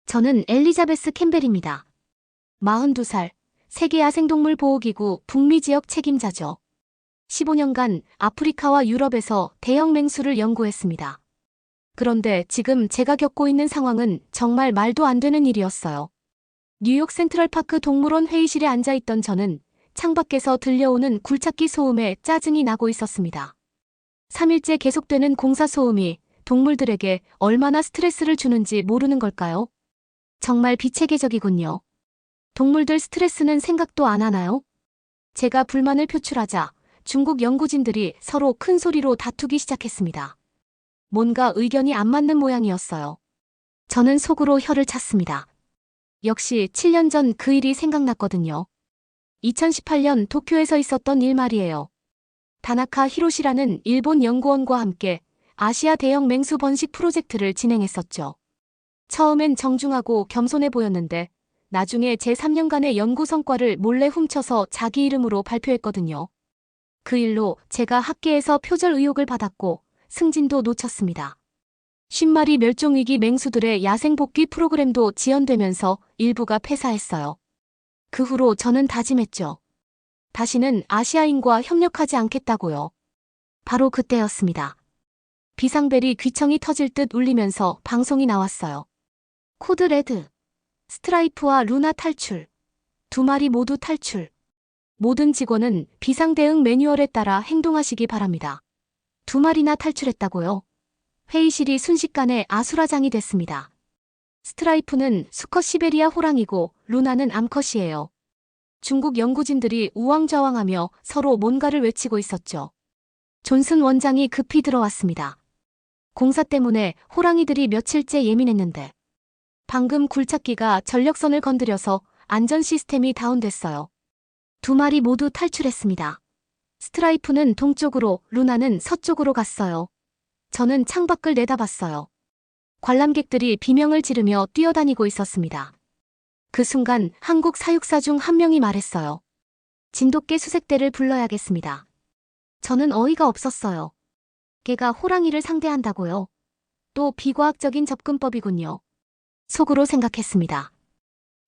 저는 엘리자베스 캠벨입니다. 42살, 세계야생동물보호기구 북미 지역 책임자죠. 15년간 아프리카와 유럽에서 대형 맹수를 연구했습니다. 그런데 지금 제가 겪고 있는 상황은 정말 말도 안 되는 일이었어요. 뉴욕 센트럴파크 동물원 회의실에 앉아있던 저는 창밖에서 들려오는 굴착기 소음에 짜증이 나고 있었습니다. 3일째 계속되는 공사 소음이 동물들에게 얼마나 스트레스를 주는지 모르는 걸까요? 정말 비체계적이군요. 동물들 스트레스는 생각도 안 하나요? 제가 불만을 표출하자 중국 연구진들이 서로 큰 소리로 다투기 시작했습니다. 뭔가 의견이 안 맞는 모양이었어요. 저는 속으로 혀를 찼습니다. 역시 7년 전 그 일이 생각났거든요. 2018년 도쿄에서 있었던 일 말이에요. 다나카 히로시라는 일본 연구원과 함께 아시아 대형 맹수 번식 프로젝트를 진행했었죠. 처음엔 정중하고 겸손해 보였는데 나중에 제 3년간의 연구 성과를 몰래 훔쳐서 자기 이름으로 발표했거든요. 그 일로 제가 학계에서 표절 의혹을 받았고 승진도 놓쳤습니다. 50마리 멸종위기 맹수들의 야생 복귀 프로그램도 지연되면서 일부가 폐사했어요. 그 후로 저는 다짐했죠. 다시는 아시아인과 협력하지 않겠다고요. 바로 그때였습니다. 비상벨이 귀청이 터질 듯 울리면서 방송이 나왔어요. 코드 레드, 스트라이프와 루나 탈출, 2마리 모두 탈출. 모든 직원은 비상대응 매뉴얼에 따라 행동하시기 바랍니다. 2마리나 탈출했다고요? 회의실이 순식간에 아수라장이 됐습니다. 스트라이프는 수컷 시베리아 호랑이고 루나는 암컷이에요. 중국 연구진들이 우왕좌왕하며 서로 뭔가를 외치고 있었죠. 존슨 원장이 급히 들어왔습니다. 공사 때문에 호랑이들이 며칠째 예민했는데 방금 굴착기가 전력선을 건드려서 안전 시스템이 다운됐어요. 2마리 모두 탈출했습니다. 스트라이프는 동쪽으로, 루나는 서쪽으로 갔어요. 저는 창밖을 내다봤어요. 관람객들이 비명을 지르며 뛰어다니고 있었습니다. 그 순간 한국 사육사 중 한 명이 말했어요. 진돗개 수색대를 불러야겠습니다. 저는 어이가 없었어요. 개가 호랑이를 상대한다고요? 또 비과학적인 접근법이군요. 속으로 생각했습니다.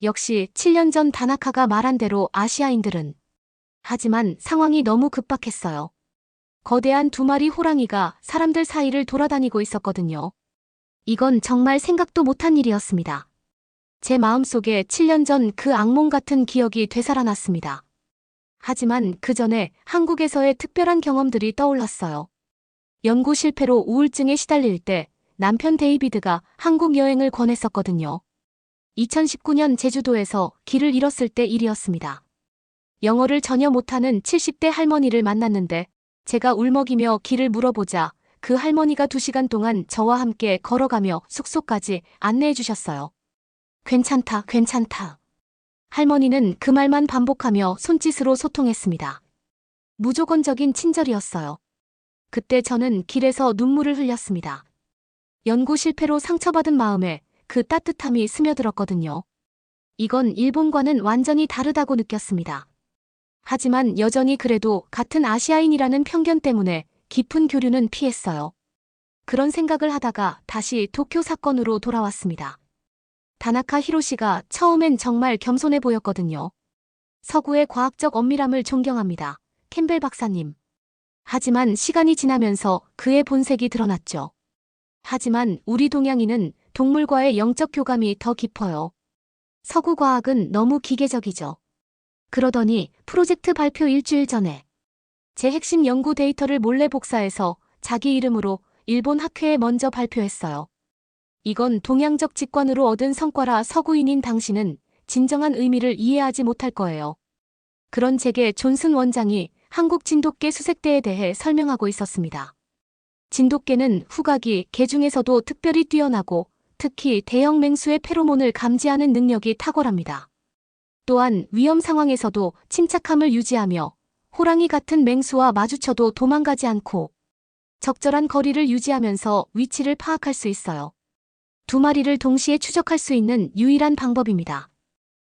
역시 7년 전 다나카가 말한 대로 아시아인들은. 하지만 상황이 너무 급박했어요. 거대한 2마리 호랑이가 사람들 사이를 돌아다니고 있었거든요. 이건 정말 생각도 못한 일이었습니다. 제 마음속에 7년 전 그 악몽 같은 기억이 되살아났습니다. 하지만 그 전에 한국에서의 특별한 경험들이 떠올랐어요. 연구 실패로 우울증에 시달릴 때 남편 데이비드가 한국 여행을 권했었거든요. 2019년 제주도에서 길을 잃었을 때 일이었습니다. 영어를 전혀 못하는 70대 할머니를 만났는데 제가 울먹이며 길을 물어보자 그 할머니가 2시간 동안 저와 함께 걸어가며 숙소까지 안내해 주셨어요. 괜찮다, 괜찮다. 할머니는 그 말만 반복하며 손짓으로 소통했습니다. 무조건적인 친절이었어요. 그때 저는 길에서 눈물을 흘렸습니다. 연구 실패로 상처받은 마음에 그 따뜻함이 스며들었거든요. 이건 일본과는 완전히 다르다고 느꼈습니다. 하지만 여전히 그래도 같은 아시아인이라는 편견 때문에 깊은 교류는 피했어요. 그런 생각을 하다가 다시 도쿄 사건으로 돌아왔습니다. 다나카 히로시가 처음엔 정말 겸손해 보였거든요. 서구의 과학적 엄밀함을 존경합니다. 캠벨 박사님. 하지만 시간이 지나면서 그의 본색이 드러났죠. 하지만 우리 동양인은 동물과의 영적 교감이 더 깊어요. 서구 과학은 너무 기계적이죠. 그러더니 프로젝트 발표 일주일 전에 제 핵심 연구 데이터를 몰래 복사해서 자기 이름으로 일본 학회에 먼저 발표했어요. 이건 동양적 직관으로 얻은 성과라 서구인인 당신은 진정한 의미를 이해하지 못할 거예요. 그런 제게 존슨 원장이 한국 진돗개 수색대에 대해 설명하고 있었습니다. 진돗개는 후각이 개 중에서도 특별히 뛰어나고 특히 대형 맹수의 페로몬을 감지하는 능력이 탁월합니다. 또한 위험 상황에서도 침착함을 유지하며 호랑이 같은 맹수와 마주쳐도 도망가지 않고 적절한 거리를 유지하면서 위치를 파악할 수 있어요. 2마리를 동시에 추적할 수 있는 유일한 방법입니다.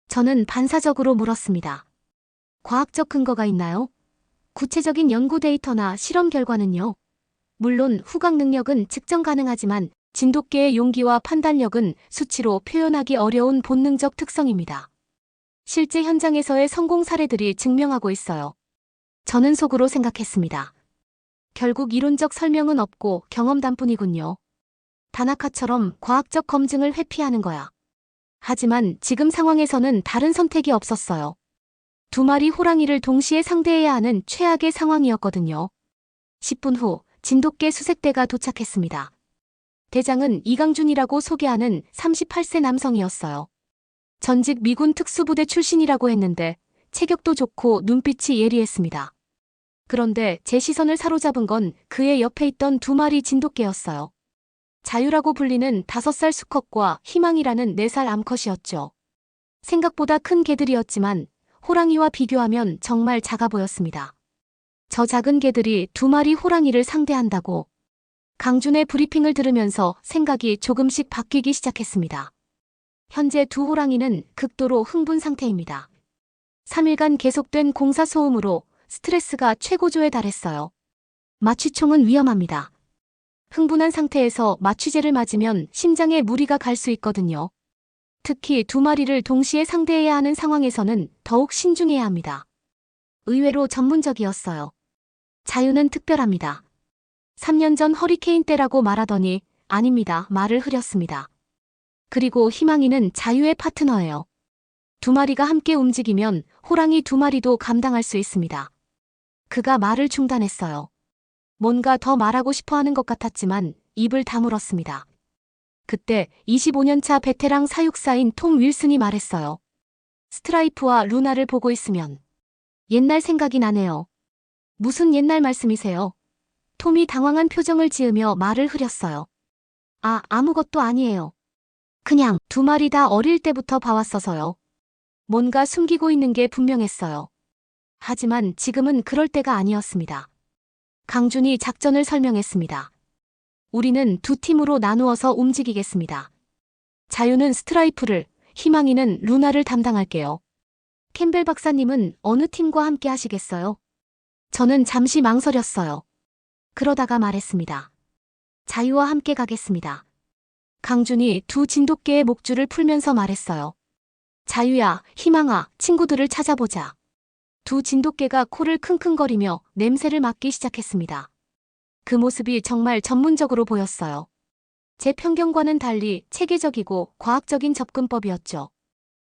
저는 반사적으로 물었습니다. 과학적 근거가 있나요? 구체적인 연구 데이터나 실험 결과는요? 물론 후각 능력은 측정 가능하지만 진돗개의 용기와 판단력은 수치로 표현하기 어려운 본능적 특성입니다. 실제 현장에서의 성공 사례들이 증명하고 있어요. 저는 속으로 생각했습니다. 결국 이론적 설명은 없고 경험담뿐이군요. 다나카처럼 과학적 검증을 회피하는 거야. 하지만 지금 상황에서는 다른 선택이 없었어요. 두 마리 호랑이를 동시에 상대해야 하는 최악의 상황이었거든요. 10분 후 진돗개 수색대가 도착했습니다. 대장은 이강준이라고 소개하는 38세 남성이었어요. 전직 미군 특수부대 출신이라고 했는데 체격도 좋고 눈빛이 예리했습니다. 그런데 제 시선을 사로잡은 건 그의 옆에 있던 두 마리 진돗개였어요. 자유라고 불리는 5살 수컷과 희망이라는 4살 암컷이었죠. 생각보다 큰 개들이었지만 호랑이와 비교하면 정말 작아 보였습니다. 저 작은 개들이 두 마리 호랑이를 상대한다고. 강준의 브리핑을 들으면서 생각이 조금씩 바뀌기 시작했습니다. 현재 두 호랑이는 극도로 흥분 상태입니다. 3일간 계속된 공사 소음으로 스트레스가 최고조에 달했어요. 마취총은 위험합니다. 흥분한 상태에서 마취제를 맞으면 심장에 무리가 갈 수 있거든요. 특히 두 마리를 동시에 상대해야 하는 상황에서는 더욱 신중해야 합니다. 의외로 전문적이었어요. 자유는 특별합니다. 3년 전 허리케인 때라고 말하더니 아닙니다. 말을 흐렸습니다. 그리고 희망이는 자유의 파트너예요. 두 마리가 함께 움직이면 호랑이 두 마리도 감당할 수 있습니다. 그가 말을 중단했어요. 뭔가 더 말하고 싶어 하는 것 같았지만 입을 다물었습니다. 그때 25년차 베테랑 사육사인 톰 윌슨이 말했어요. 스트라이프와 루나를 보고 있으면 옛날 생각이 나네요. 무슨 옛날 말씀이세요? 톰이 당황한 표정을 지으며 말을 흐렸어요. 아무것도 아니에요. 그냥 두 마리 다 어릴 때부터 봐왔어서요. 뭔가 숨기고 있는 게 분명했어요. 하지만 지금은 그럴 때가 아니었습니다. 강준이 작전을 설명했습니다. 우리는 두 팀으로 나누어서 움직이겠습니다. 자유는 스트라이프를, 희망이는 루나를 담당할게요. 캠벨 박사님은 어느 팀과 함께 하시겠어요? 저는 잠시 망설였어요. 그러다가 말했습니다. 자유와 함께 가겠습니다. 강준이 두 진돗개의 목줄을 풀면서 말했어요. 자유야, 희망아, 친구들을 찾아보자. 두 진돗개가 코를 킁킁거리며 냄새를 맡기 시작했습니다. 그 모습이 정말 전문적으로 보였어요. 제 편견과는 달리 체계적이고 과학적인 접근법이었죠.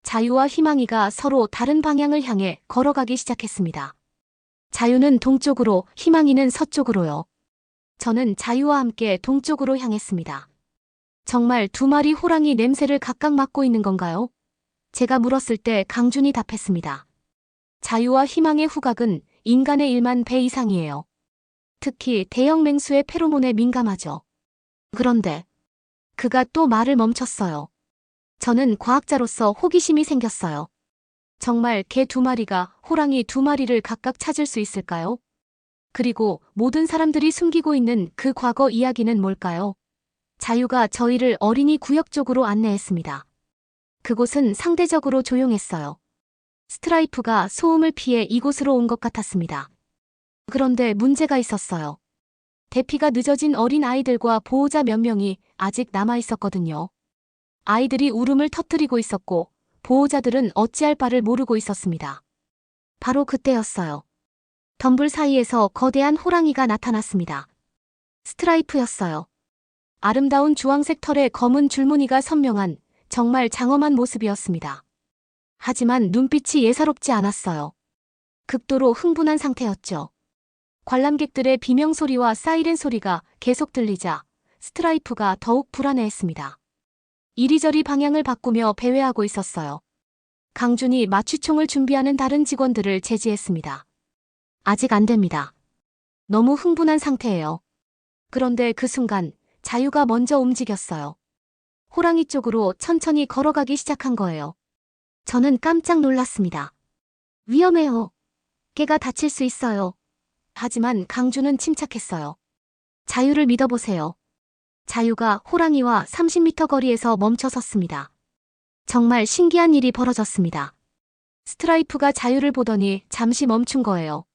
자유와 희망이가 서로 다른 방향을 향해 걸어가기 시작했습니다. 자유는 동쪽으로, 희망이는 서쪽으로요. 저는 자유와 함께 동쪽으로 향했습니다. 정말 두 마리 호랑이 냄새를 각각 맡고 있는 건가요? 제가 물었을 때 강준이 답했습니다. 자유와 희망의 후각은 인간의 1만 배 이상이에요. 특히 대형 맹수의 페로몬에 민감하죠. 그런데 그가 또 말을 멈췄어요. 저는 과학자로서 호기심이 생겼어요. 정말 개 두 마리가 호랑이 두 마리를 각각 찾을 수 있을까요? 그리고 모든 사람들이 숨기고 있는 그 과거 이야기는 뭘까요? 자유가 저희를 어린이 구역 쪽으로 안내했습니다. 그곳은 상대적으로 조용했어요. 스트라이프가 소음을 피해 이곳으로 온 것 같았습니다. 그런데 문제가 있었어요. 대피가 늦어진 어린 아이들과 보호자 몇 명이 아직 남아 있었거든요. 아이들이 울음을 터뜨리고 있었고 보호자들은 어찌할 바를 모르고 있었습니다. 바로 그때였어요. 덤불 사이에서 거대한 호랑이가 나타났습니다. 스트라이프였어요. 아름다운 주황색 털에 검은 줄무늬가 선명한 정말 장엄한 모습이었습니다. 하지만 눈빛이 예사롭지 않았어요. 극도로 흥분한 상태였죠. 관람객들의 비명소리와 사이렌 소리가 계속 들리자 스트라이프가 더욱 불안해했습니다. 이리저리 방향을 바꾸며 배회하고 있었어요. 강준이 마취총을 준비하는 다른 직원들을 제지했습니다. 아직 안 됩니다. 너무 흥분한 상태예요. 그런데 그 순간 자유가 먼저 움직였어요. 호랑이 쪽으로 천천히 걸어가기 시작한 거예요. 저는 깜짝 놀랐습니다. 위험해요. 개가 다칠 수 있어요. 하지만 강준은 침착했어요. 자유를 믿어보세요. 자유가 호랑이와 30m 거리에서 멈춰 섰습니다. 정말 신기한 일이 벌어졌습니다. 스트라이프가 자유를 보더니 잠시 멈춘 거예요.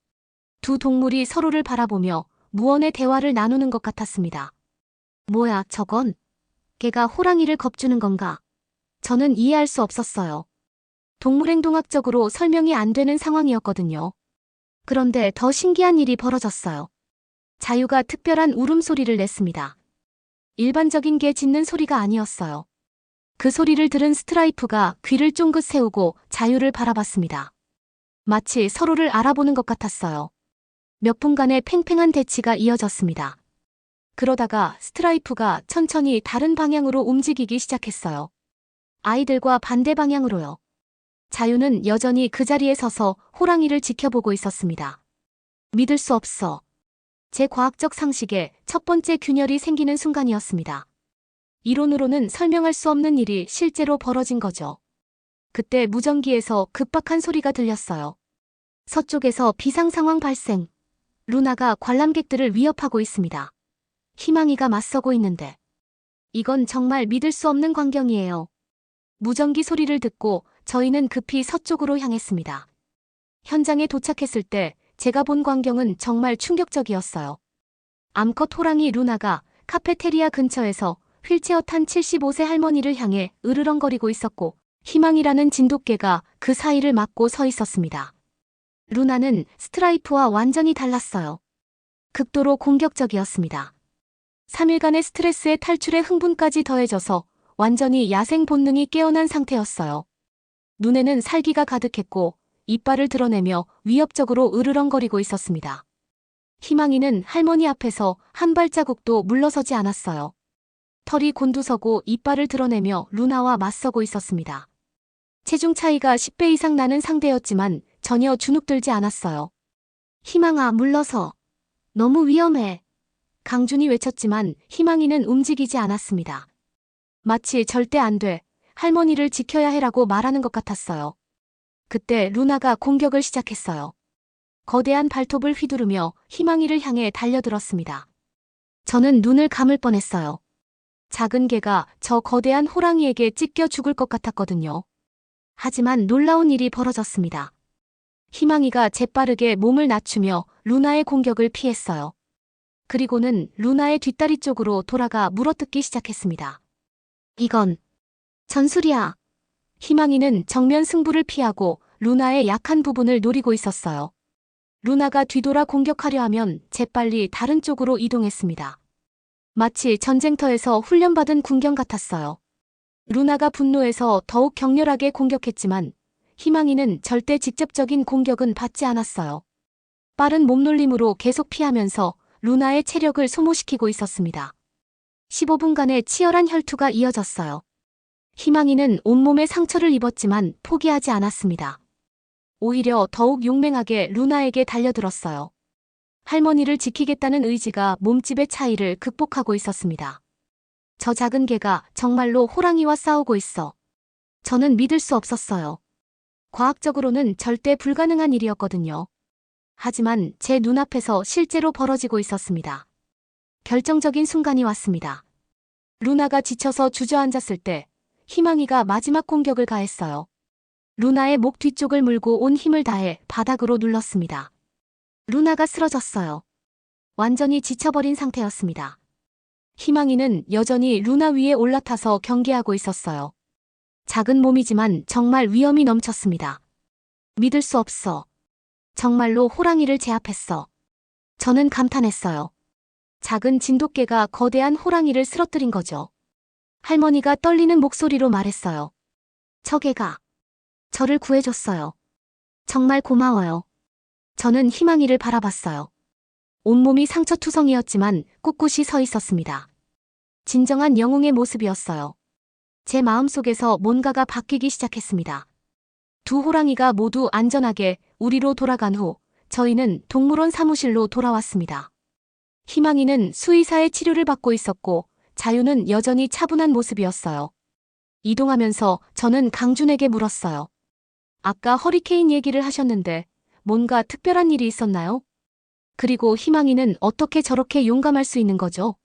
두 동물이 서로를 바라보며 무언의 대화를 나누는 것 같았습니다. 뭐야, 저건? 개가 호랑이를 겁주는 건가? 저는 이해할 수 없었어요. 동물행동학적으로 설명이 안 되는 상황이었거든요. 그런데 더 신기한 일이 벌어졌어요. 자유가 특별한 울음소리를 냈습니다. 일반적인 개 짖는 소리가 아니었어요. 그 소리를 들은 스트라이프가 귀를 쫑긋 세우고 자유를 바라봤습니다. 마치 서로를 알아보는 것 같았어요. 몇 분간의 팽팽한 대치가 이어졌습니다. 그러다가 스트라이프가 천천히 다른 방향으로 움직이기 시작했어요. 아이들과 반대 방향으로요. 자유는 여전히 그 자리에 서서 호랑이를 지켜보고 있었습니다. 믿을 수 없어. 제 과학적 상식에 첫 번째 균열이 생기는 순간이었습니다. 이론으로는 설명할 수 없는 일이 실제로 벌어진 거죠. 그때 무전기에서 급박한 소리가 들렸어요. 서쪽에서 비상 상황 발생. 루나가 관람객들을 위협하고 있습니다. 희망이가 맞서고 있는데. 이건 정말 믿을 수 없는 광경이에요. 무전기 소리를 듣고 저희는 급히 서쪽으로 향했습니다. 현장에 도착했을 때 제가 본 광경은 정말 충격적이었어요. 암컷 호랑이 루나가 카페테리아 근처에서 휠체어 탄 75세 할머니를 향해 으르렁거리고 있었고 희망이라는 진돗개가 그 사이를 막고 서 있었습니다. 루나는 스트라이프와 완전히 달랐어요. 극도로 공격적이었습니다. 3일간의 스트레스에 탈출의 흥분까지 더해져서 완전히 야생 본능이 깨어난 상태였어요. 눈에는 살기가 가득했고 이빨을 드러내며 위협적으로 으르렁거리고 있었습니다. 희망이는 할머니 앞에서 한 발자국도 물러서지 않았어요. 털이 곤두서고 이빨을 드러내며 루나와 맞서고 있었습니다. 체중 차이가 10배 이상 나는 상대였지만 전혀 주눅들지 않았어요. 희망아, 물러서. 너무 위험해. 강준이 외쳤지만 희망이는 움직이지 않았습니다. 마치 절대 안 돼. 할머니를 지켜야 해라고 말하는 것 같았어요. 그때 루나가 공격을 시작했어요. 거대한 발톱을 휘두르며 희망이를 향해 달려들었습니다. 저는 눈을 감을 뻔했어요. 작은 개가 저 거대한 호랑이에게 찢겨 죽을 것 같았거든요. 하지만 놀라운 일이 벌어졌습니다. 희망이가 재빠르게 몸을 낮추며 루나의 공격을 피했어요. 그리고는 루나의 뒷다리 쪽으로 돌아가 물어뜯기 시작했습니다. 이건 전술이야. 희망이는 정면 승부를 피하고 루나의 약한 부분을 노리고 있었어요. 루나가 뒤돌아 공격하려 하면 재빨리 다른 쪽으로 이동했습니다. 마치 전쟁터에서 훈련받은 군경 같았어요. 루나가 분노해서 더욱 격렬하게 공격했지만 희망이는 절대 직접적인 공격은 받지 않았어요. 빠른 몸놀림으로 계속 피하면서 루나의 체력을 소모시키고 있었습니다. 15분간의 치열한 혈투가 이어졌어요. 희망이는 온몸에 상처를 입었지만 포기하지 않았습니다. 오히려 더욱 용맹하게 루나에게 달려들었어요. 할머니를 지키겠다는 의지가 몸집의 차이를 극복하고 있었습니다. 저 작은 개가 정말로 호랑이와 싸우고 있어. 저는 믿을 수 없었어요. 과학적으로는 절대 불가능한 일이었거든요. 하지만 제 눈앞에서 실제로 벌어지고 있었습니다. 결정적인 순간이 왔습니다. 루나가 지쳐서 주저앉았을 때 희망이가 마지막 공격을 가했어요. 루나의 목 뒤쪽을 물고 온 힘을 다해 바닥으로 눌렀습니다. 루나가 쓰러졌어요. 완전히 지쳐버린 상태였습니다. 희망이는 여전히 루나 위에 올라타서 경계하고 있었어요. 작은 몸이지만 정말 위험이 넘쳤습니다. 믿을 수 없어. 정말로 호랑이를 제압했어. 저는 감탄했어요. 작은 진돗개가 거대한 호랑이를 쓰러뜨린 거죠. 할머니가 떨리는 목소리로 말했어요. 저 개가 저를 구해줬어요. 정말 고마워요. 저는 희망이를 바라봤어요. 온몸이 상처투성이었지만 꿋꿋이 서 있었습니다. 진정한 영웅의 모습이었어요. 제 마음속에서 뭔가가 바뀌기 시작했습니다. 두 호랑이가 모두 안전하게 우리로 돌아간 후 저희는 동물원 사무실로 돌아왔습니다. 희망이는 수의사의 치료를 받고 있었고 자유는 여전히 차분한 모습이었어요. 이동하면서 저는 강준에게 물었어요. 아까 허리케인 얘기를 하셨는데 뭔가 특별한 일이 있었나요? 그리고 희망이는 어떻게 저렇게 용감할 수 있는 거죠?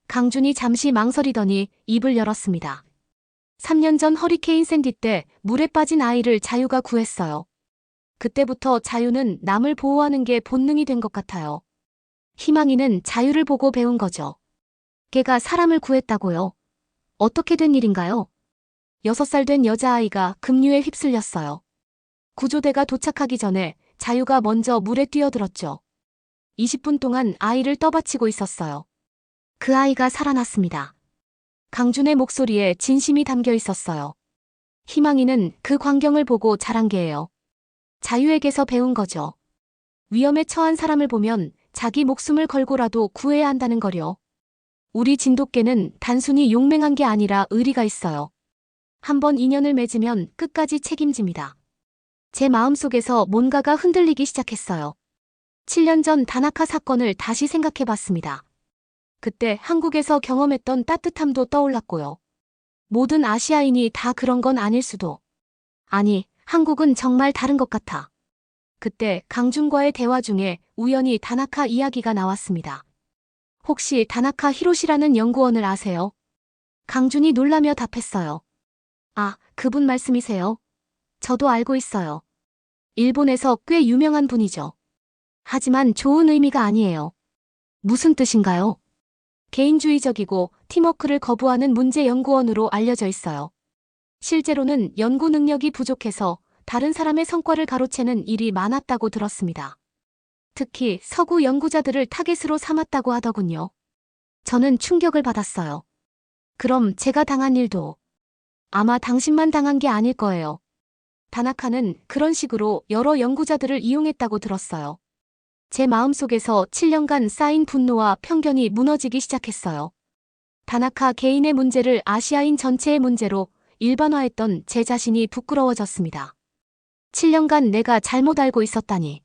강준이 잠시 망설이더니 입을 열었습니다. 3년 전 허리케인 샌디 때 물에 빠진 아이를 자유가 구했어요. 그때부터 자유는 남을 보호하는 게 본능이 된 것 같아요. 희망이는 자유를 보고 배운 거죠. 걔가 사람을 구했다고요. 어떻게 된 일인가요? 6살 된 여자아이가 급류에 휩쓸렸어요. 구조대가 도착하기 전에 자유가 먼저 물에 뛰어들었죠. 20분 동안 아이를 떠받치고 있었어요. 그 아이가 살아났습니다. 강준의 목소리에 진심이 담겨 있었어요. 희망이는 그 광경을 보고 자란 게예요. 자유에게서 배운 거죠. 위험에 처한 사람을 보면 자기 목숨을 걸고라도 구해야 한다는 거요. 우리 진돗개는 단순히 용맹한 게 아니라 의리가 있어요. 한번 인연을 맺으면 끝까지 책임집니다. 제 마음속에서 뭔가가 흔들리기 시작했어요. 7년 전 다나카 사건을 다시 생각해봤습니다. 그때 한국에서 경험했던 따뜻함도 떠올랐고요. 모든 아시아인이 다 그런 건 아닐 수도. 아니, 한국은 정말 다른 것 같아. 그때 강준과의 대화 중에 우연히 다나카 이야기가 나왔습니다. 혹시 다나카 히로시라는 연구원을 아세요? 강준이 놀라며 답했어요. 아, 그분 말씀이세요? 저도 알고 있어요. 일본에서 꽤 유명한 분이죠. 하지만 좋은 의미가 아니에요. 무슨 뜻인가요? 개인주의적이고 팀워크를 거부하는 문제 연구원으로 알려져 있어요. 실제로는 연구 능력이 부족해서 다른 사람의 성과를 가로채는 일이 많았다고 들었습니다. 특히 서구 연구자들을 타겟으로 삼았다고 하더군요. 저는 충격을 받았어요. 그럼 제가 당한 일도 아마 당신만 당한 게 아닐 거예요. 다나카는 그런 식으로 여러 연구자들을 이용했다고 들었어요. 제 마음속에서 7년간 쌓인 분노와 편견이 무너지기 시작했어요. 다나카 개인의 문제를 아시아인 전체의 문제로 일반화했던 제 자신이 부끄러워졌습니다. 7년간 내가 잘못 알고 있었다니.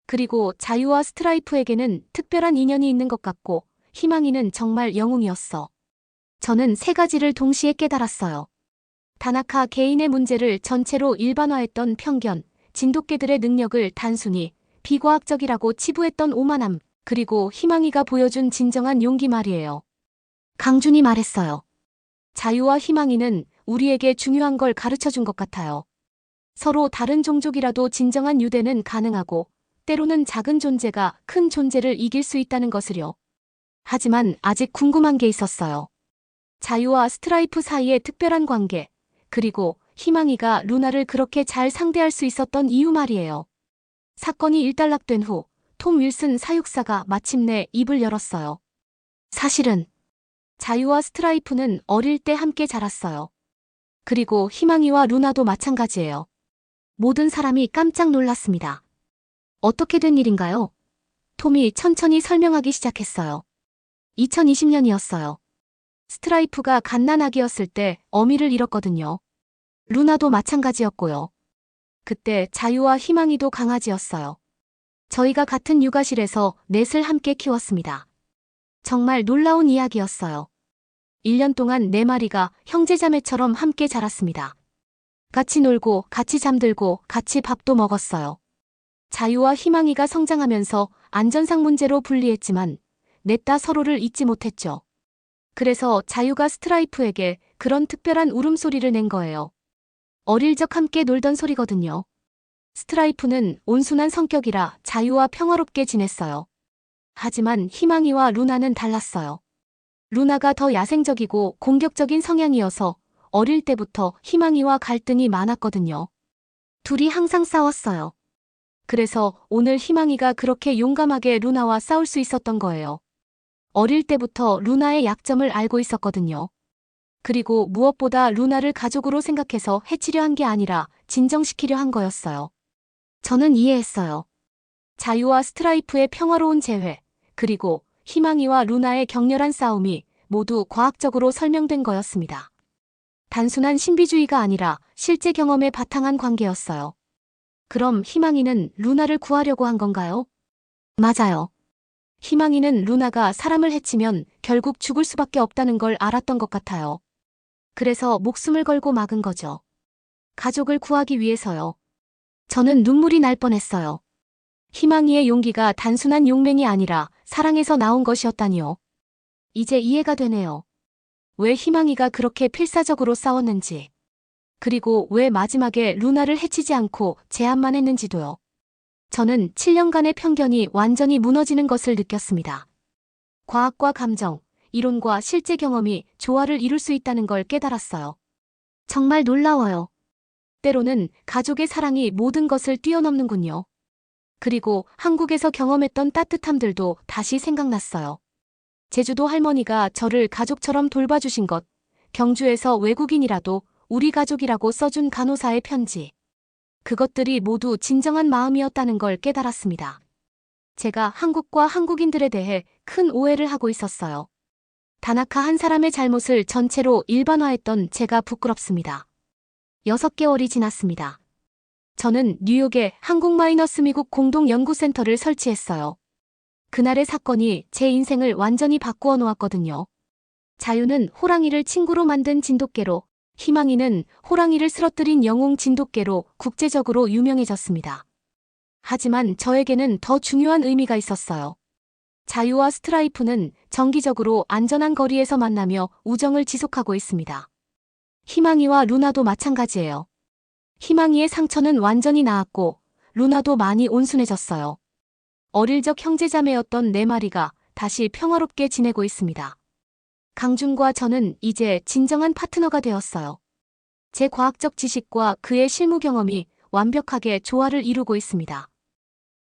그리고 자유와 스트라이프에게는 특별한 인연이 있는 것 같고 희망이는 정말 영웅이었어. 저는 세 가지를 동시에 깨달았어요. 다나카 개인의 문제를 전체로 일반화했던 편견, 진돗개들의 능력을 단순히 비과학적이라고 치부했던 오만함, 그리고 희망이가 보여준 진정한 용기 말이에요. 강준이 말했어요. 자유와 희망이는 우리에게 중요한 걸 가르쳐준 것 같아요. 서로 다른 종족이라도 진정한 유대는 가능하고 때로는 작은 존재가 큰 존재를 이길 수 있다는 것을요. 하지만 아직 궁금한 게 있었어요. 자유와 스트라이프 사이의 특별한 관계, 그리고 희망이가 루나를 그렇게 잘 상대할 수 있었던 이유 말이에요. 사건이 일단락된 후 톰 윌슨 사육사가 마침내 입을 열었어요. 사실은 자유와 스트라이프는 어릴 때 함께 자랐어요. 그리고 희망이와 루나도 마찬가지예요. 모든 사람이 깜짝 놀랐습니다. 어떻게 된 일인가요? 톰이 천천히 설명하기 시작했어요. 2020년이었어요. 스트라이프가 갓난아기였을 때 어미를 잃었거든요. 루나도 마찬가지였고요. 그때 자유와 희망이도 강아지였어요. 저희가 같은 육아실에서 넷을 함께 키웠습니다. 정말 놀라운 이야기였어요. 1년 동안 4마리가 형제자매처럼 함께 자랐습니다. 같이 놀고 같이 잠들고 같이 밥도 먹었어요. 자유와 희망이가 성장하면서 안전상 문제로 분리했지만 넷 다 서로를 잊지 못했죠. 그래서 자유가 스트라이프에게 그런 특별한 울음소리를 낸 거예요. 어릴 적 함께 놀던 소리거든요. 스트라이프는 온순한 성격이라 자유와 평화롭게 지냈어요. 하지만 희망이와 루나는 달랐어요. 루나가 더 야생적이고 공격적인 성향이어서 어릴 때부터 희망이와 갈등이 많았거든요. 둘이 항상 싸웠어요. 그래서 오늘 희망이가 그렇게 용감하게 루나와 싸울 수 있었던 거예요. 어릴 때부터 루나의 약점을 알고 있었거든요. 그리고 무엇보다 루나를 가족으로 생각해서 해치려 한 게 아니라 진정시키려 한 거였어요. 저는 이해했어요. 자유와 스트라이프의 평화로운 재회, 그리고 희망이와 루나의 격렬한 싸움이 모두 과학적으로 설명된 거였습니다. 단순한 신비주의가 아니라 실제 경험에 바탕한 관계였어요. 그럼 희망이는 루나를 구하려고 한 건가요? 맞아요. 희망이는 루나가 사람을 해치면 결국 죽을 수밖에 없다는 걸 알았던 것 같아요. 그래서 목숨을 걸고 막은 거죠. 가족을 구하기 위해서요. 저는 눈물이 날 뻔했어요. 희망이의 용기가 단순한 용맹이 아니라 사랑에서 나온 것이었다니요. 이제 이해가 되네요. 왜 희망이가 그렇게 필사적으로 싸웠는지. 그리고 왜 마지막에 루나를 해치지 않고 제압만 했는지도요. 저는 7년간의 편견이 완전히 무너지는 것을 느꼈습니다. 과학과 감정, 이론과 실제 경험이 조화를 이룰 수 있다는 걸 깨달았어요. 정말 놀라워요. 때로는 가족의 사랑이 모든 것을 뛰어넘는군요. 그리고 한국에서 경험했던 따뜻함들도 다시 생각났어요. 제주도 할머니가 저를 가족처럼 돌봐주신 것, 경주에서 외국인이라도 우리 가족이라고 써준 간호사의 편지. 그것들이 모두 진정한 마음이었다는 걸 깨달았습니다. 제가 한국과 한국인들에 대해 큰 오해를 하고 있었어요. 다나카 한 사람의 잘못을 전체로 일반화했던 제가 부끄럽습니다. 6개월이 지났습니다. 저는 뉴욕에 한국-미국 공동연구센터를 설치했어요. 그날의 사건이 제 인생을 완전히 바꾸어 놓았거든요. 자유는 호랑이를 친구로 만든 진돗개로, 희망이는 호랑이를 쓰러뜨린 영웅 진돗개로 국제적으로 유명해졌습니다. 하지만 저에게는 더 중요한 의미가 있었어요. 자유와 스트라이프는 정기적으로 안전한 거리에서 만나며 우정을 지속하고 있습니다. 희망이와 루나도 마찬가지예요. 희망이의 상처는 완전히 나았고 루나도 많이 온순해졌어요. 어릴 적 형제자매였던 네 마리가 다시 평화롭게 지내고 있습니다. 강준과 저는 이제 진정한 파트너가 되었어요. 제 과학적 지식과 그의 실무 경험이 완벽하게 조화를 이루고 있습니다.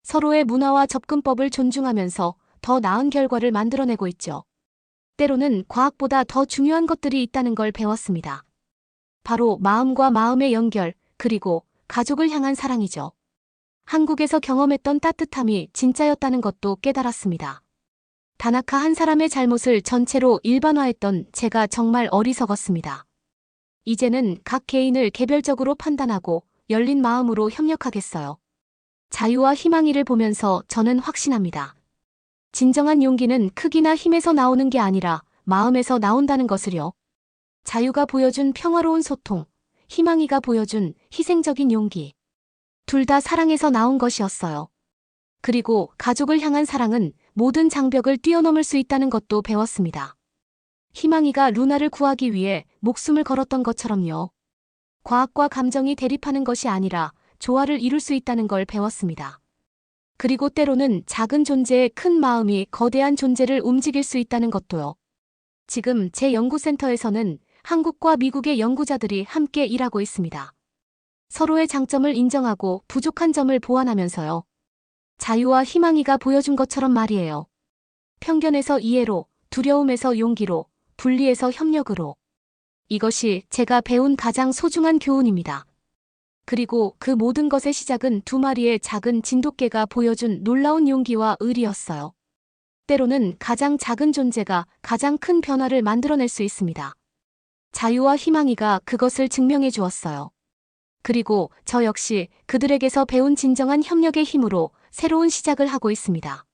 서로의 문화와 접근법을 존중하면서 더 나은 결과를 만들어내고 있죠. 때로는 과학보다 더 중요한 것들이 있다는 걸 배웠습니다. 바로 마음과 마음의 연결, 그리고 가족을 향한 사랑이죠. 한국에서 경험했던 따뜻함이 진짜였다는 것도 깨달았습니다. 다나카 한 사람의 잘못을 전체로 일반화했던 제가 정말 어리석었습니다. 이제는 각 개인을 개별적으로 판단하고 열린 마음으로 협력하겠어요. 자유와 희망이를 보면서 저는 확신합니다. 진정한 용기는 크기나 힘에서 나오는 게 아니라 마음에서 나온다는 것을요. 자유가 보여준 평화로운 소통, 희망이가 보여준 희생적인 용기. 둘 다 사랑에서 나온 것이었어요. 그리고 가족을 향한 사랑은 모든 장벽을 뛰어넘을 수 있다는 것도 배웠습니다. 희망이가 루나를 구하기 위해 목숨을 걸었던 것처럼요. 과학과 감정이 대립하는 것이 아니라 조화를 이룰 수 있다는 걸 배웠습니다. 그리고 때로는 작은 존재의 큰 마음이 거대한 존재를 움직일 수 있다는 것도요. 지금 제 연구센터에서는 한국과 미국의 연구자들이 함께 일하고 있습니다. 서로의 장점을 인정하고 부족한 점을 보완하면서요. 자유와 희망이가 보여준 것처럼 말이에요. 편견에서 이해로, 두려움에서 용기로, 분리에서 협력으로. 이것이 제가 배운 가장 소중한 교훈입니다. 그리고 그 모든 것의 시작은 두 마리의 작은 진돗개가 보여준 놀라운 용기와 의리였어요. 때로는 가장 작은 존재가 가장 큰 변화를 만들어낼 수 있습니다. 자유와 희망이가 그것을 증명해 주었어요. 그리고 저 역시 그들에게서 배운 진정한 협력의 힘으로 새로운 시작을 하고 있습니다.